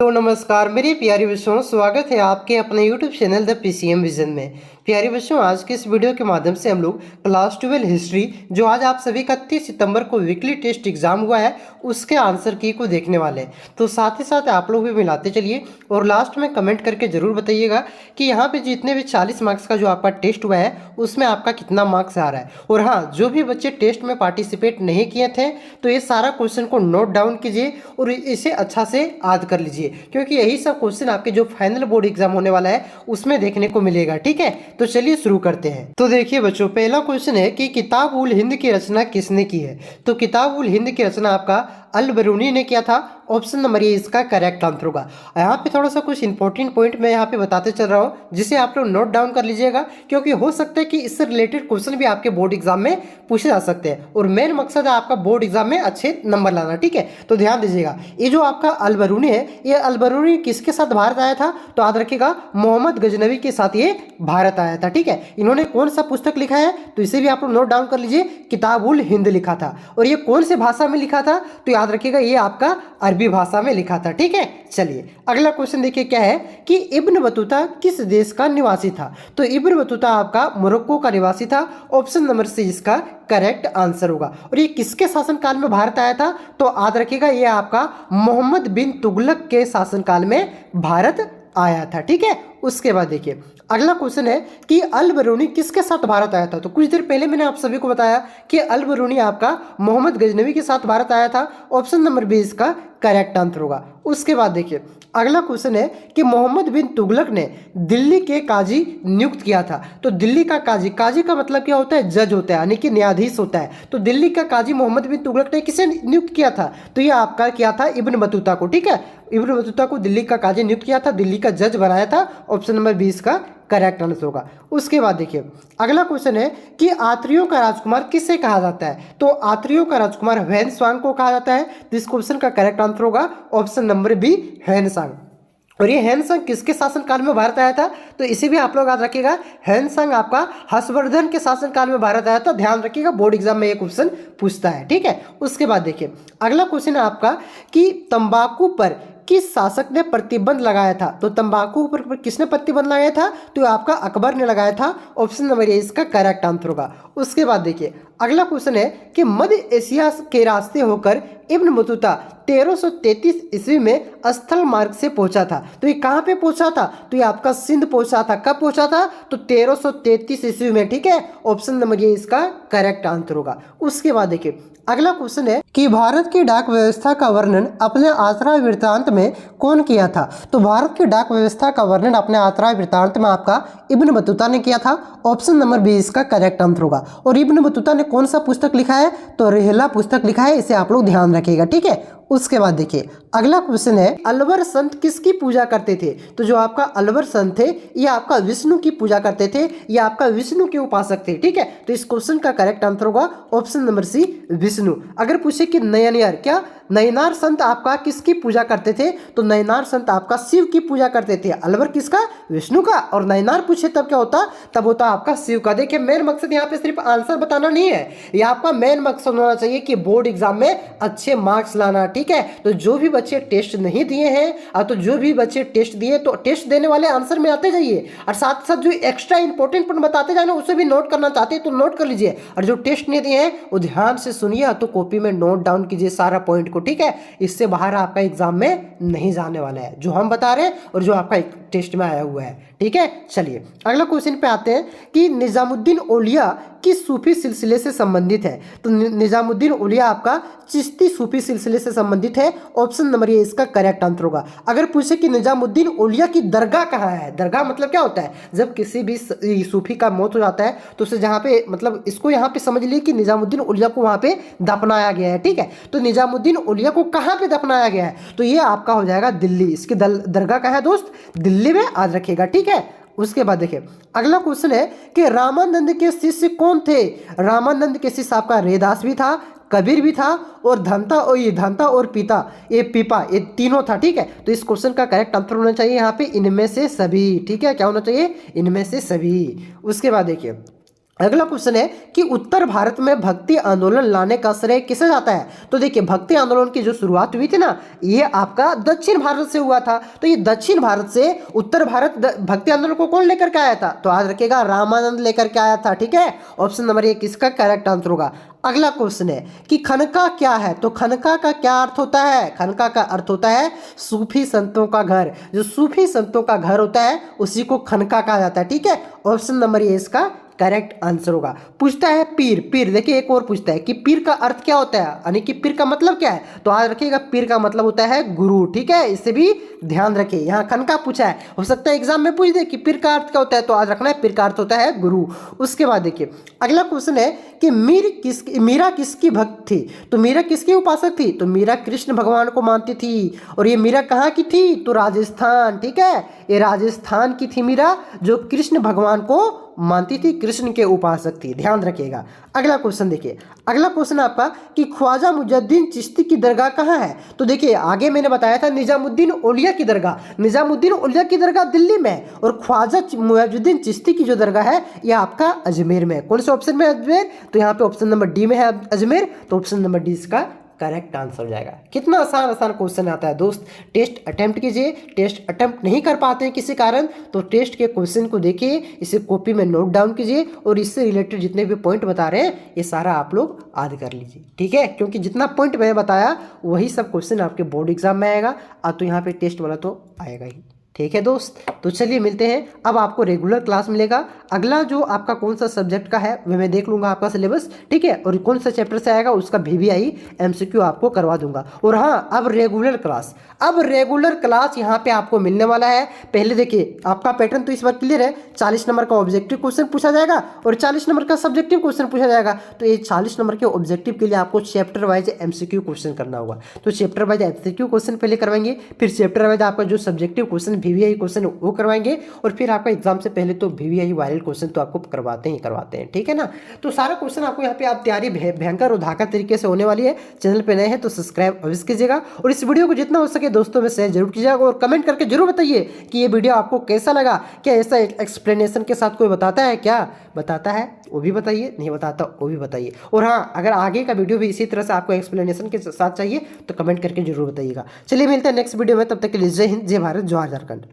तो नमस्कार मेरे प्यारे बच्चों, स्वागत है आपके अपने YouTube channel the PCM vision में। प्यारे बच्चों, आज के इस वीडियो के माध्यम से हम लोग क्लास 12 हिस्ट्री जो आज आप सभी का 31 सितंबर को वीकली टेस्ट एग्जाम हुआ है उसके आंसर की को देखने वाले हैं। तो साथ ही साथ आप लोग भी मिलाते चलिए और लास्ट में कमेंट करके ज़रूर बताइएगा कि यहाँ पे जितने भी 40 मार्क्स का जो आपका टेस्ट हुआ है उसमें आपका कितना मार्क्स आ रहा है। और हाँ, जो भी बच्चे टेस्ट में पार्टिसिपेट नहीं किए थे तो ये सारा क्वेश्चन को नोट डाउन कीजिए और इसे अच्छा से याद कर लीजिए, क्योंकि यही सब क्वेश्चन आपके जो फाइनल बोर्ड एग्जाम होने वाला है उसमें देखने को मिलेगा। ठीक है, तो चलिए शुरू करते हैं। तो देखिए बच्चों, पहला क्वेश्चन है कि किताब उल हिंद की रचना किसने की है। तो किताब उल हिंद की रचना आपका अल बरूनी ने किया था। ऑप्शन नंबर ये इसका करेक्ट आंसर होगा। यहाँ पे थोड़ा सा कुछ इंपॉर्टेंट पॉइंट मैं यहाँ पे बताते चल रहा हूँ जिसे आप लोग नोट डाउन कर लीजिएगा, क्योंकि हो सकता है कि इससे रिलेटेड क्वेश्चन भी आपके बोर्ड एग्जाम में पूछे जा सकते हैं और मेन मकसद है आपका बोर्ड एग्जाम में अच्छे नंबर लाना। ठीक है, तो ध्यान दीजिएगा। ये जो आपका अल बरूनी है, ये अल बरूनी किसके साथ भारत आया था? तो याद रखिएगा, मोहम्मद गजनवी के साथ ये भारत आया था। ठीक है, इन्होंने कौन सा पुस्तक लिखा है तो इसे भी आप लोग नोट डाउन कर लीजिए। किताब उल हिंद लिखा था। और ये कौन से भाषा में लिखा था? तो याद रखिएगा, ये आपका अरबी भाषा में लिखा था। ठीक है, चलिए अगला क्वेश्चन देखिए क्या है कि इब्न बतूता किस देश का निवासी था। तो इब्न बतूता आपका मोरक्को का निवासी था। ऑप्शन नंबर सी इसका करेक्ट आंसर होगा। और ये किसके शासनकाल में भारत आया था? तो याद रखिएगा, ये आपका मोहम्मद बिन तुगलक के शासनकाल में भारत आया था। ठीक है, उसके बाद देखिए अगला क्वेश्चन है कि अल बरूनी किसके साथ भारत आया था। तो कुछ देर पहले मैंने आप सभी को बताया कि अल बरूनी आपका मोहम्मद गजनवी के साथ भारत आया था। ऑप्शन नंबर बी इसका करेक्ट आंसर होगा। उसके बाद देखिए अगला क्वेश्चन है कि मोहम्मद बिन तुगलक ने दिल्ली के काजी नियुक्त किया था। तो दिल्ली का काजी, काजी का मतलब क्या होता है? जज होता है, यानी कि न्यायाधीश होता है। तो दिल्ली का काजी मोहम्मद बिन तुगलक ने किसे नियुक्त किया था? तो ये आपका किया था इब्न बतूता को। ठीक है, इब्न बतूता को दिल्ली का काजी नियुक्त किया था, दिल्ली का जज बनाया था। ऑप्शन नंबर 20 का करेक्ट आंसर होगा। उसके बाद देखिए अगला क्वेश्चन है कि आत्रियों का राजकुमार किसे कहा जाता है। तो आत्रियों का राजकुमार ह्वेनसांग को कहा जाता है। तो इस क्वेश्चन का करेक्ट आंसर होगा ऑप्शन नंबर बी, ह्वेनसांग। और ये ह्वेनसांग किसके शासनकाल में भारत आया था? तो इसे भी आप लोग याद रखिएगा, ह्वेनसांग आपका हर्षवर्धन के शासनकाल में भारत आया था। ध्यान रखिएगा, बोर्ड एग्जाम में ये क्वेश्चन पूछता है। ठीक है, उसके बाद देखिए अगला क्वेश्चन है आपका कि तंबाकू पर किस शासक ने प्रतिबंध लगाया था। तो तंबाकू पर किसने प्रतिबंध लगाया था? तो आपका अकबर ने लगाया था। ऑप्शन नंबर ए इसका करेक्ट आंसर होगा। उसके बाद देखिए अगला क्वेश्चन है कि मध्य एशिया के रास्ते होकर इब्न बतूता 1333 ईस्वी में स्थल मार्ग से पहुंचा था। तो ये कहाँ पे पहुंचा था? तो ये आपका सिंध पहुंचा था। कब पहुंचा था? तो 1333 ईस्वी में। ठीक है, ऑप्शन नंबर ये इसका करेक्ट आंसर होगा। उसके बाद देखिए अगला क्वेश्चन है कि भारत की डाक व्यवस्था का वर्णन अपने आत्रा वृत्तांत में कौन किया था। तो भारत की डाक व्यवस्था का वर्णन अपने आत्रा वृत्तांत में आपका इब्न बतूता ने किया था। ऑप्शन नंबर बी इसका करेक्ट आंसर होगा। और इब्न बतूता ने कौन सा पुस्तक लिखा है? तो रेहला पुस्तक लिखा है, इसे आप लोग ध्यान रखिएगा। ठीक है, उसके बाद देखिए अगला क्वेश्चन है अलवर संत किसकी पूजा करते थे। तो जो आपका अलवर संत थे ये आपका विष्णु की पूजा करते थे, ये आपका विष्णु के उपासक थे। ठीक है, तो इस क्वेश्चन का करेक्ट आंसर होगा ऑप्शन नंबर सी, विष्णु। अगर पूछे कि नयनार, क्या नयनार संत आपका किसकी पूजा करते थे? तो नयनार संत आपका शिव की पूजा करते थे। अलवर किसका? विष्णु का। और नयनार पूछे तब क्या होता? तब होता आपका शिव का। देखिए मेन मकसद यहाँ पे सिर्फ आंसर बताना नहीं है, ये आपका मेन मकसद होना चाहिए कि बोर्ड एग्जाम में अच्छे मार्क्स लाना। ठीक है, तो जो भी बच्चे टेस्ट नहीं दिए हैं तो जो भी बच्चे टेस्ट दिए तो टेस्ट देने वाले आंसर में आते जाइए, और साथ साथ जो एक्स्ट्रा इंपॉर्टेंट पॉइंट बताते जाए ना उसे भी नोट करना चाहते हैं तो नोट कर लीजिए। और जो टेस्ट नहीं दिए हैं वो ध्यान से सुनिए तो कॉपी में नोट डाउन कीजिए सारा पॉइंट को। ठीक है, इससे बाहर आपका एग्जाम में नहीं जाने वाला है जो हम बता रहे हैं और जो आपका टेस्ट में आया हुआ है। ठीक है, चलिए अगला क्वेश्चन पे आते हैं कि निजामुद्दीन औलिया किस सूफी सिलसिले से संबंधित है। तो निजामुद्दीन औलिया आपका चिश्ती सूफी सिलसिले से संबंधित है। ऑप्शन नंबर ये इसका करेक्ट आंसर होगा। अगर पूछे कि निजामुद्दीन औलिया की दरगाह कहाँ है, दरगाह मतलब क्या होता है? जब किसी भी सूफी का मौत हो जाता है तो उसे जहाँ पे मतलब इसको यहाँ पे समझ लिए कि निजामुद्दीन औलिया को वहाँ पे दफनाया गया है। ठीक है, तो निजामुद्दीन औलिया को कहाँ पे दफनाया गया है? तो ये आपका हो जाएगा दिल्ली। इसकी दरगाह कहाँ है दोस्त? दिल्ली में, याद रखिएगा। ठीक है, उसके बाद देखिए अगला क्वेश्चन है कि रामानंद के शिष्य कौन थे। रामानंद के शिष्य आपका रैदास भी था, कबीर भी था और धंता और पीता ये पीपा, ये तीनों था। ठीक है, तो इस क्वेश्चन का करेक्ट आंसर होना चाहिए यहाँ पे इनमें से सभी। ठीक है, क्या होना चाहिए? इनमें से सभी। उसके बाद देखिए अगला क्वेश्चन है कि उत्तर भारत में भक्ति आंदोलन लाने का श्रेय किसे जाता है। तो देखिए भक्ति आंदोलन की जो शुरुआत हुई थी ना, ये आपका दक्षिण भारत से हुआ था। तो ये दक्षिण भारत से उत्तर भारत भक्ति आंदोलन को कौन लेकर के आया था, तो आज रखिएगा रामानंद लेकर के आया था। ठीक है, ऑप्शन नंबर 1 इसका करेक्ट आंसर होगा। अगला क्वेश्चन है कि खनका क्या है। तो खनका का क्या अर्थ होता है, खनका का अर्थ होता है सूफी संतों का घर। जो सूफी संतों का घर होता है उसी को खनका कहा जाता है। ठीक है, ऑप्शन नंबर ए इसका करेक्ट आंसर होगा। पूछता है पीर, पीर देखिए एक और पूछता है कि पीर का अर्थ क्या होता है, यानी कि पीर का मतलब क्या है। तो आज रखिएगा पीर का मतलब होता है गुरु। ठीक है, इससे भी ध्यान रखिए, यहाँ खनका पूछा है, हो सकता है एग्जाम में पूछ दे कि पीर का अर्थ क्या होता है, तो आज रखना है पीर का अर्थ होता है गुरु। उसके बाद देखिए अगला क्वेश्चन है कि मीरा किसकी भक्त थी। तो मीरा किसकी उपासक थी, तो मीरा कृष्ण भगवान को मानती थी। और ये मीरा कहाँ की थी, तो राजस्थान। ठीक है, ये राजस्थान की थी मीरा, जो कृष्ण भगवान को मानती थी, कृष्ण के उपासक थी, ध्यान रखिएगा। अगला क्वेश्चन देखिए, अगला क्वेश्चन आपका कि ख्वाजा मुइजुद्दीन चिश्ती की दरगाह कहाँ है। तो देखिए आगे मैंने बताया था निजामुद्दीन औलिया की दरगाह, निजामुद्दीन औलिया की दरगाह दिल्ली में है, और ख्वाजा मुइजुद्दीन चिश्ती की जो दरगाह है यह आपका अजमेर में है। कौन से ऑप्शन में अजमेर, तो यहाँ पे ऑप्शन नंबर डी में है अजमेर, तो ऑप्शन नंबर डी इसका करेक्ट आंसर हो जाएगा। कितना आसान आसान क्वेश्चन आता है दोस्त, टेस्ट अटेम्प्ट कीजिए। टेस्ट अटेम्प्ट नहीं कर पाते हैं किसी कारण, तो टेस्ट के क्वेश्चन को देखिए, इसे कॉपी में नोट डाउन कीजिए, और इससे रिलेटेड जितने भी पॉइंट बता रहे हैं ये सारा आप लोग याद कर लीजिए। ठीक है, क्योंकि जितना पॉइंट मैंने बताया वही सब क्वेश्चन आपके बोर्ड एग्जाम में आएगा, और तो यहाँ पे टेस्ट वाला तो आएगा ही। ठीक है दोस्त, तो चलिए मिलते हैं। अब आपको रेगुलर क्लास मिलेगा। अगला जो आपका कौन सा सब्जेक्ट का है वह मैं देख लूंगा आपका सिलेबस। ठीक है, और कौन सा चैप्टर से आएगा उसका VVI MCQ आपको करवा दूंगा। और हाँ, अब रेगुलर क्लास यहाँ पे आपको मिलने वाला है। पहले देखिए आपका पैटर्न तो इस बार क्लियर है, 40 नंबर का ऑब्जेक्टिव क्वेश्चन पूछा जाएगा और 40 नंबर का सब्जेक्टिव क्वेश्चन पूछा जाएगा। तो ये 40 नंबर के ऑब्जेक्टिव के लिए आपको चैप्टर वाइज MCQ क्वेश्चन करना होगा। तो चैप्टर वाइज MCQ क्वेश्चन पहले करवाएंगे, फिर चैप्टर वाइज आपका जो सब्जेक्टिव क्वेश्चन VVI क्वेश्चन वो करवाएंगे, और फिर आपका एग्जाम से पहले तो VVI वायरल क्वेश्चन तो आपको करवाते हैं। ठीक है ना, तो सारा क्वेश्चन आपको यहाँ पे आप तैयारी भयंकर और धाका तरीके से होने वाली है। चैनल पे नए हैं तो सब्सक्राइब अवश्य कीजिएगा, और इस वीडियो को जितना हो सके दोस्तों में शेयर जरूर कीजिएगा, और कमेंट करके जरूर बताइए कि ये वीडियो आपको कैसा लगा। क्या ऐसा एक्सप्लेनेशन के साथ कोई बताता है, क्या बताता है वो भी बताइए, नहीं बताता वो भी बताइए। और हाँ, अगर आगे का वीडियो भी इसी तरह से आपको एक्सप्लेनेशन के साथ चाहिए तो कमेंट करके जरूर बताइएगा। चलिए मिलते हैं नेक्स्ट वीडियो में, तब तक के लिए जय हिंद, जय भारत, जय झारखंड।